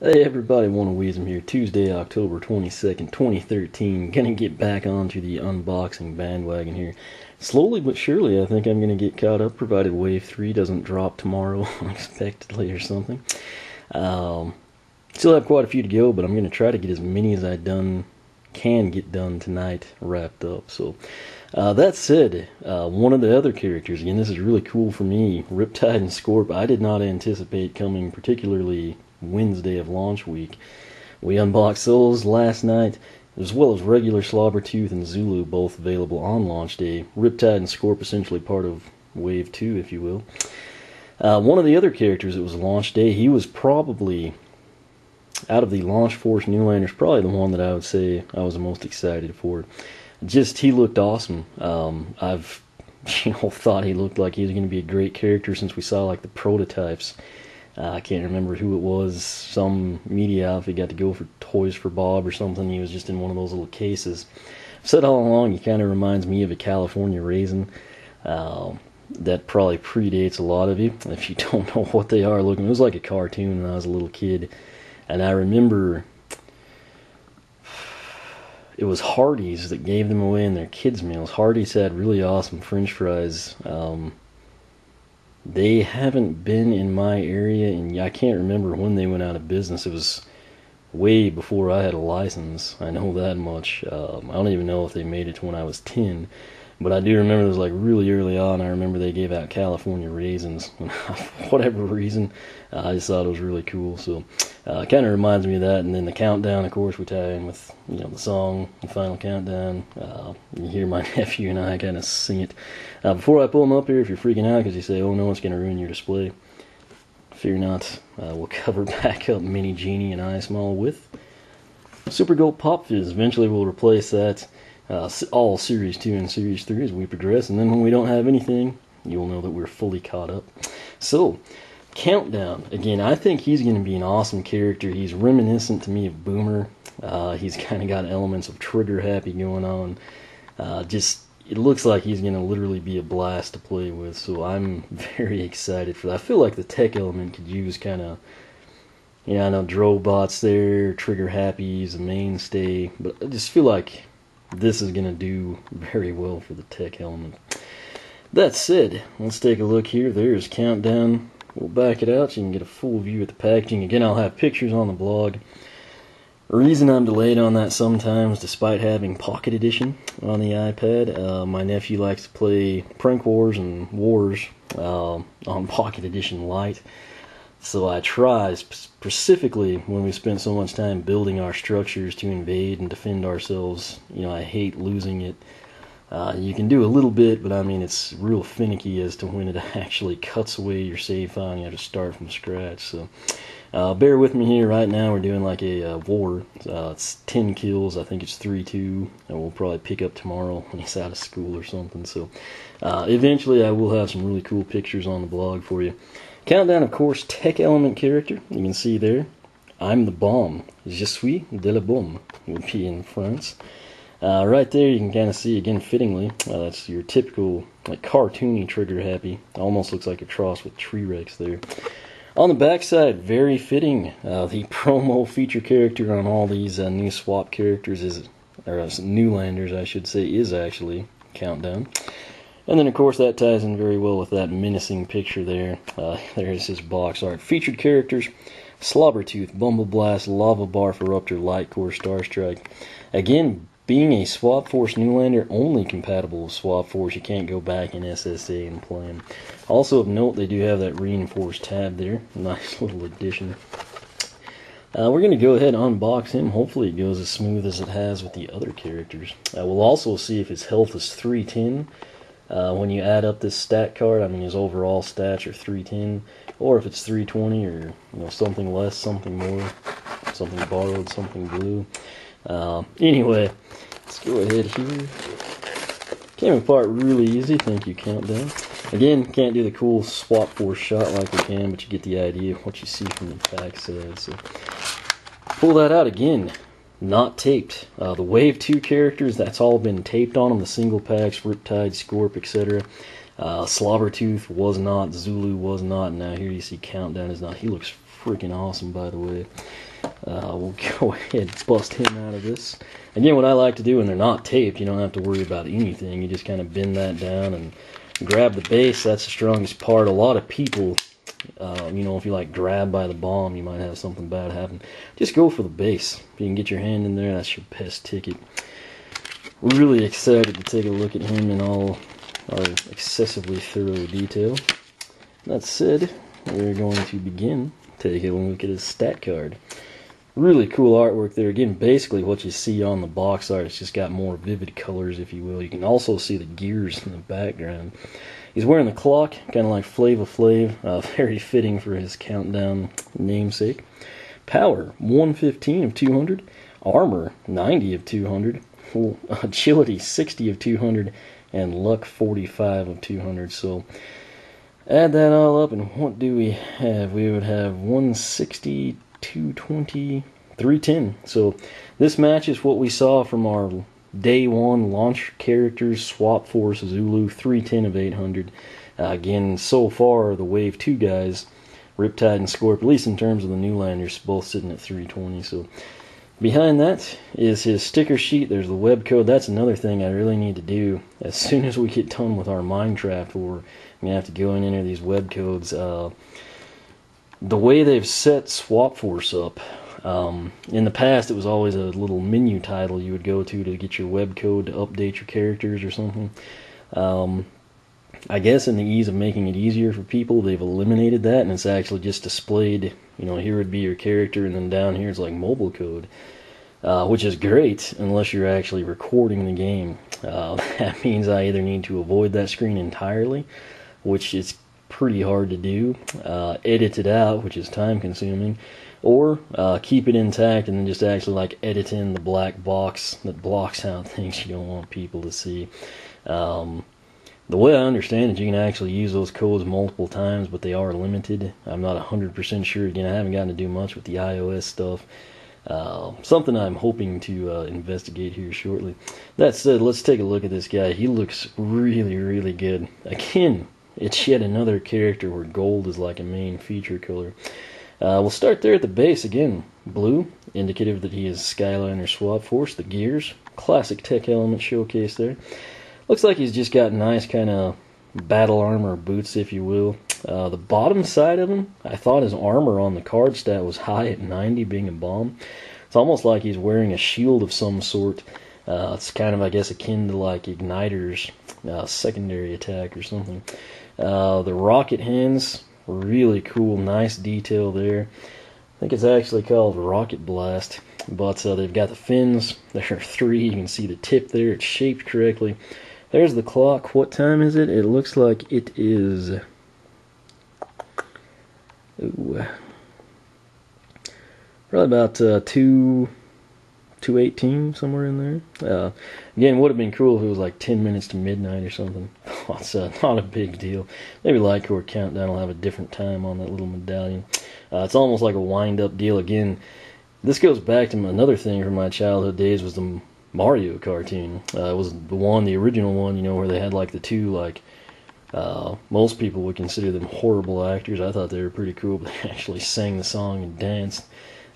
Hey everybody, One here. Tuesday, October 22nd, 2013. Gonna get back onto the unboxing bandwagon here. Slowly but surely, I think I'm gonna get caught up, provided Wave 3 doesn't drop tomorrow unexpectedly or something. Still have quite a few to go, but I'm gonna try to get as many as I can get done tonight wrapped up. So, that said, one of the other characters, again, this is really cool for me, Riptide and Scorp, I did not anticipate coming particularly Wednesday of launch week. We unboxed those last night, as well as regular Slobbertooth and Zulu, both available on launch day. Riptide and Scorp essentially part of Wave 2, if you will. One of the other characters that was launch day, he was probably, out of the Launch Force Newlanders, probably the one that I would say I was the most excited for. Just, he looked awesome. I've thought he looked like he was going to be a great character since we saw like the prototypes. I can't remember who it was. Some media outfit got to go for Toys for Bob or something. He was just in one of those little cases. I've said all along, he kind of reminds me of a California raisin. That probably predates a lot of you. If you don't know what they are looking, it was like a cartoon when I was a little kid. And I remember it was Hardee's that gave them away in their kids' meals. Hardee's had really awesome French fries. They haven't been in my area, and I can't remember when they went out of business. It was way before I had a license. I know that much. I don't even know if they made it to when I was 10. But I do remember it was like really early on. I remember they gave out California raisins. For whatever reason, I just thought it was really cool. So it kind of reminds me of that. And then the countdown, of course, we tie in with the song, the final countdown. You hear my nephew and I kind of sing it. Before I pull them up here, if you're freaking out because you say, "Oh no, it's going to ruin your display," fear not. We'll cover back up Mini Genie and Ice Mall with Super Gold Pop Fizz. Eventually we'll replace that. All Series 2 and Series 3 as we progress, and then when we don't have anything, you'll know that we're fully caught up. So, Countdown. Again, I think he's going to be an awesome character. He's reminiscent to me of Boomer. He's kind of got elements of Trigger Happy going on. It looks like he's going to literally be a blast to play with, so I'm very excited for that. I feel like the tech element could use kind of, I know Drobot's there, Trigger Happy's a mainstay, but I just feel like this is going to do very well for the tech element. That said, let's take a look here. There's Countdown. We'll back it out so you can get a full view of the packaging. Again, I'll have pictures on the blog. The reason I'm delayed on that sometimes, despite having Pocket Edition on the iPad, my nephew likes to play Prank Wars and Wars on Pocket Edition Lite. So I try, specifically when we spent so much time building our structures to invade and defend ourselves, I hate losing it. You can do a little bit, but I mean, it's real finicky as to when it actually cuts away your save file and you have to start from scratch. So bear with me here. Right now we're doing like a war. It's 10 kills. I think it's 3-2. And we'll probably pick up tomorrow when he's out of school or something. So eventually I will have some really cool pictures on the blog for you. Countdown, of course, tech element character. You can see there, I'm the bomb. Je suis de la bombe would be in France. Right there, you can kind of see, again, fittingly, that's your typical, like, cartoony Trigger Happy. Almost looks like a cross with T-Rex there. On the backside, very fitting. The promo feature character on all these new swap characters Newlanders, I should say, is actually Countdown. And then, of course, that ties in very well with that menacing picture there. There's his box art. Featured characters, Slobbertooth, Bumbleblast, Lava Barf, Eruptor, Lightcore, Starstrike. Again, being a Swap Force Newlander, only compatible with Swap Force. You can't go back in SSA and play him. Also of note, they do have that reinforced tab there. Nice little addition. We're going to go ahead and unbox him. Hopefully it goes as smooth as it has with the other characters. We'll also see if his health is 310. When you add up this stat card, I mean his overall stats are 310, or if it's 320 or something less, something more, something borrowed, something blue. Anyway, let's go ahead here. Came apart really easy, thank you Countdown. Again, can't do the cool Swap Force shot like we can, but you get the idea of what you see from the backside. So pull that out again. Not taped. The Wave 2 characters, that's all been taped on them. The single packs, Riptide, Scorp, etc. Slobbertooth was not, Zulu was not, and now here you see Countdown is not. He looks freaking awesome, by the way. We'll go ahead and bust him out of this. Again, what I like to do when they're not taped, you don't have to worry about anything. You just kind of bend that down and grab the base. That's the strongest part. A lot of people, you know, if you like grab by the bomb, you might have something bad happen. Just go for the base. If you can get your hand in there, that's your best ticket. Really excited to take a look at him in all our excessively thorough detail. That said, we're going to begin taking a look at his stat card. Really cool artwork there. Again, basically what you see on the box art, it's just got more vivid colors, if you will. You can also see the gears in the background. He's wearing the clock, kind of like Flava Flav, very fitting for his countdown namesake. Power, 115 of 200. Armor, 90 of 200. Agility, 60 of 200. And luck, 45 of 200. So add that all up, and what do we have? We would have 160, 220, 310. So this matches what we saw from our day one launch characters, Swap Force, Zulu, 310 of 800. Again, so far, the Wave 2 guys, Riptide and Scorp, at least in terms of the new landers, both sitting at 320. So behind that is his sticker sheet. There's the web code. That's another thing I really need to do. As soon as we get done with our Minecraft, we're going to have to go and enter these web codes. The way they've set Swap Force up, in the past it was always a little menu title you would go to get your web code to update your characters or something. I guess in the ease of making it easier for people, they've eliminated that, and it's actually just displayed, you know, here would be your character, and then down here it's like mobile code, which is great unless you're actually recording the game. That means I either need to avoid that screen entirely, which is pretty hard to do, edit it out, which is time consuming, or keep it intact and then just actually like edit in the black box that blocks out things you don't want people to see. The way I understand it, you can actually use those codes multiple times, but they are limited. I'm not 100% sure. Again, I haven't gotten to do much with the iOS stuff. Something I'm hoping to investigate here shortly. That said, let's take a look at this guy. He looks really, really good. Again, it's yet another character where gold is like a main feature color. We'll start there at the base. Again, blue, indicative that he is Skylanders SWAP Force. The gears, classic tech element showcase there. Looks like he's just got nice kind of battle armor boots, if you will. The bottom side of him, I thought his armor on the card stat was high at 90, being a bomb. It's almost like he's wearing a shield of some sort. It's kind of, I guess, akin to like Igniter's secondary attack or something. The rocket hands, really cool, nice detail there. I think it's actually called Rocket Blast. But they've got the fins. There are 3. You can see the tip there. It's shaped correctly. There's the clock. What time is it? It looks like it is... Ooh, probably about 2:18, somewhere in there. Again, would have been cool if it was like 10 minutes to midnight or something. It's not a big deal. Maybe Lightcore Countdown will have a different time on that little medallion. It's almost like a wind-up deal. Again, this goes back to another thing from my childhood days, was the Mario cartoon. It was the original one, you know, where they had like the 2, like, most people would consider them horrible actors. I thought they were pretty cool, but they actually sang the song and danced.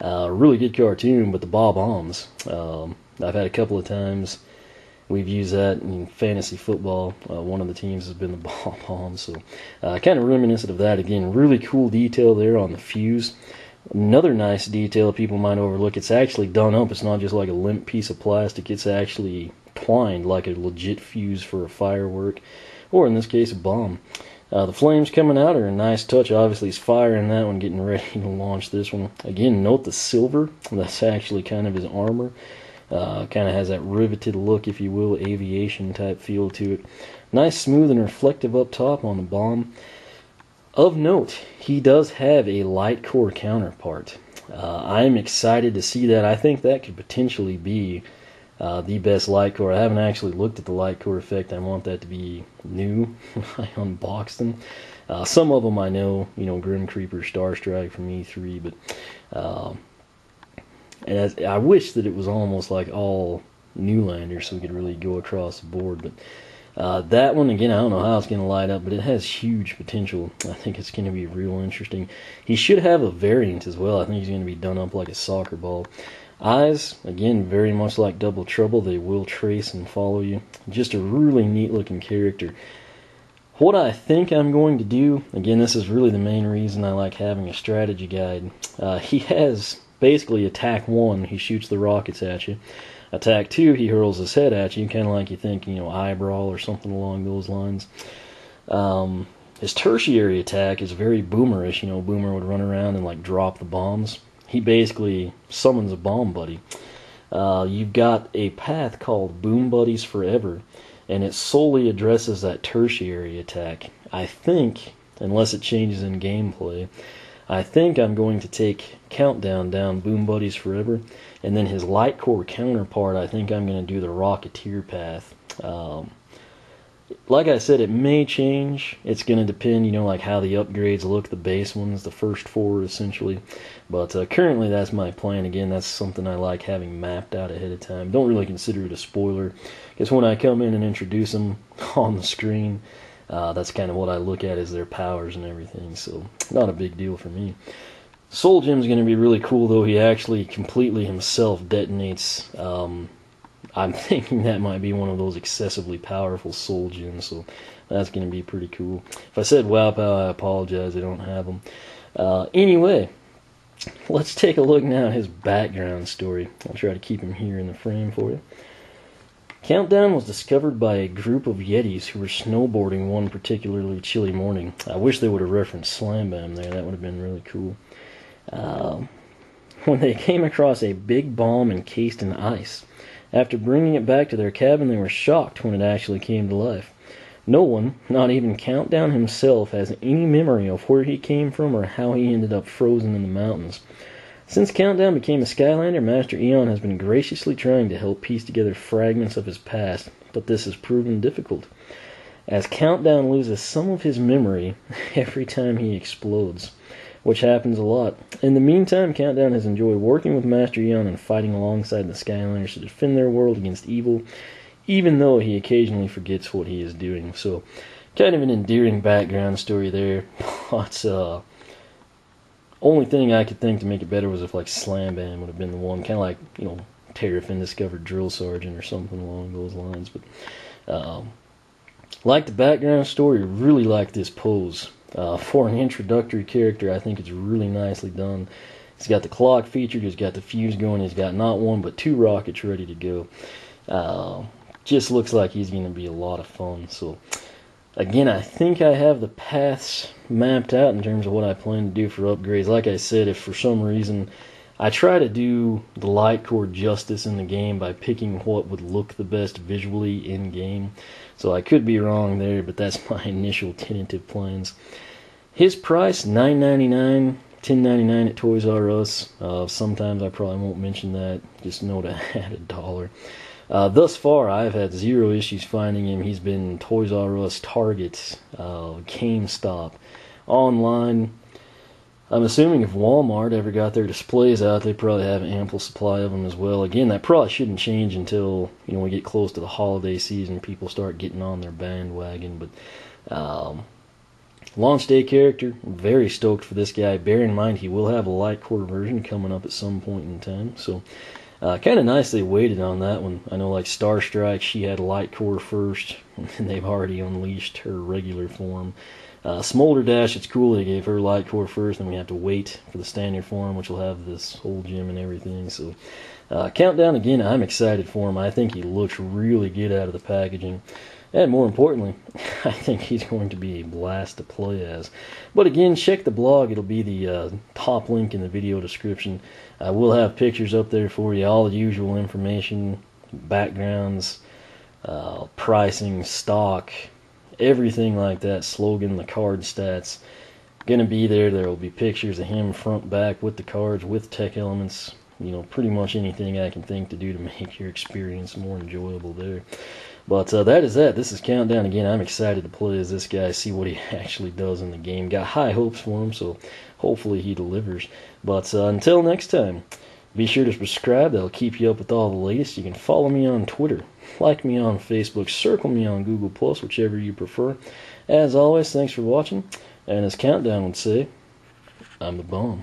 Really good cartoon, but the bob-ombs. I've had a couple of times we've used that in fantasy football. One of the teams has been the bob-ombs, so kind of reminiscent of that. Again, really cool detail there on the fuse. Another nice detail people might overlook, it's actually done up. It's not just like a limp piece of plastic. It's actually twined like a legit fuse for a firework, or in this case, a bomb. The flames coming out are a nice touch. Obviously, he's firing that one, getting ready to launch this one. Again, note the silver. That's actually kind of his armor. Kind of has that riveted look, if you will, aviation type feel to it. Nice, smooth, and reflective up top on the bomb. Of note, he does have a light core counterpart. I'm excited to see that. I think that could potentially be the best light core. I haven't actually looked at the light core effect. I want that to be new when I unbox them. Some of them I know, you know, Grim Creeper, Star Strike from E3, but and I wish that it was almost like all new landers so we could really go across the board. But That one, again, I don't know how it's going to light up, but it has huge potential. I think it's going to be real interesting. He should have a variant as well. I think he's going to be done up like a soccer ball. Eyes, again, very much like Double Trouble. They will trace and follow you. Just a really neat-looking character. What I think I'm going to do, again, this is really the main reason I like having a strategy guide. He has basically attack 1, he shoots the rockets at you. Attack 2, he hurls his head at you, kind of like you think, eyebrow or something along those lines. His tertiary attack is very boomerish. Boomer would run around and like drop the bombs. He basically summons a bomb buddy. You've got a path called Boom Buddies Forever, and it solely addresses that tertiary attack. I think, unless it changes in gameplay, I think I'm going to take Countdown down Boom Buddies Forever, and then his Light Core counterpart, I think I'm going to do the Rocketeer path. Like I said, it may change. It's going to depend, like how the upgrades look, the base ones, the first 4 essentially. But currently that's my plan. Again, that's something I like having mapped out ahead of time. Don't really consider it a spoiler, because when I come in and introduce them on the screen, that's kind of what I look at as their powers and everything, so not a big deal for me. Soul Gem's going to be really cool, though. He actually completely himself detonates. I'm thinking that might be one of those excessively powerful Soul Gems, so that's going to be pretty cool. If I said Wow Pow, I apologize, I don't have them. Anyway, let's take a look now at his background story. I'll try to keep him here in the frame for you. Countdown was discovered by a group of Yetis who were snowboarding one particularly chilly morning. I wish they would have referenced Slam Bam there. That would have been really cool. When they came across a big bomb encased in ice. After bringing it back to their cabin, they were shocked when it actually came to life. No one, not even Countdown himself, has any memory of where he came from or how he ended up frozen in the mountains. Since Countdown became a Skylander, Master Eon has been graciously trying to help piece together fragments of his past, but this has proven difficult, as Countdown loses some of his memory every time he explodes, which happens a lot. In the meantime, Countdown has enjoyed working with Master Eon and fighting alongside the Skylanders to defend their world against evil, even though he occasionally forgets what he is doing. So, kind of an endearing background story there, but only thing I could think to make it better was if like Slam Bam would have been the one, kind of like, Terrafin discovered Drill Sergeant or something along those lines. But like the background story, really like this pose. For an introductory character, I think it's really nicely done. He's got the clock featured, he's got the fuse going, he's got not 1 but 2 rockets ready to go. Just looks like he's going to be a lot of fun. So again, I think I have the paths mapped out in terms of what I plan to do for upgrades. Like I said, if for some reason I try to do the Light Core justice in the game by picking what would look the best visually in game. So I could be wrong there, but that's my initial tentative plans. His price, $9.99, $10.99 at Toys R Us. Sometimes I probably won't mention that. Just know to add $1. Thus far, I've had 0 issues finding him. He's been Toys R Us, Target, GameStop, online. I'm assuming if Walmart ever got their displays out, they probably have an ample supply of them as well. Again, that probably shouldn't change until we get close to the holiday season. People start getting on their bandwagon. But launch day character, very stoked for this guy. Bear in mind he will have a Light Core version coming up at some point in time. So kind of nice they waited on that one. I know like Star Strike, she had Light Core first, and they've already unleashed her regular form. Smolder Dash, it's cool they gave her Light Core first, and we have to wait for the standard form, which will have this whole gym and everything. So Countdown, again, I'm excited for him. I think he looks really good out of the packaging. And more importantly, I think he's going to be a blast to play as. But again, check the blog. It'll be the top link in the video description. I will have pictures up there for you, all the usual information, backgrounds, pricing, stock, everything like that, slogan, the card stats. Gonna be there. There will be pictures of him front, back, with the cards, with tech elements. Pretty much anything I can think to do to make your experience more enjoyable there. But that is that. This is Countdown. Again, I'm excited to play as this guy, see what he actually does in the game. Got high hopes for him, so hopefully he delivers. But until next time, Be sure to subscribe. That'll keep you up with all the latest. You can follow me on Twitter, like me on Facebook, circle me on Google+, whichever you prefer. As always, thanks for watching. And as Countdown would say, I'm the bomb.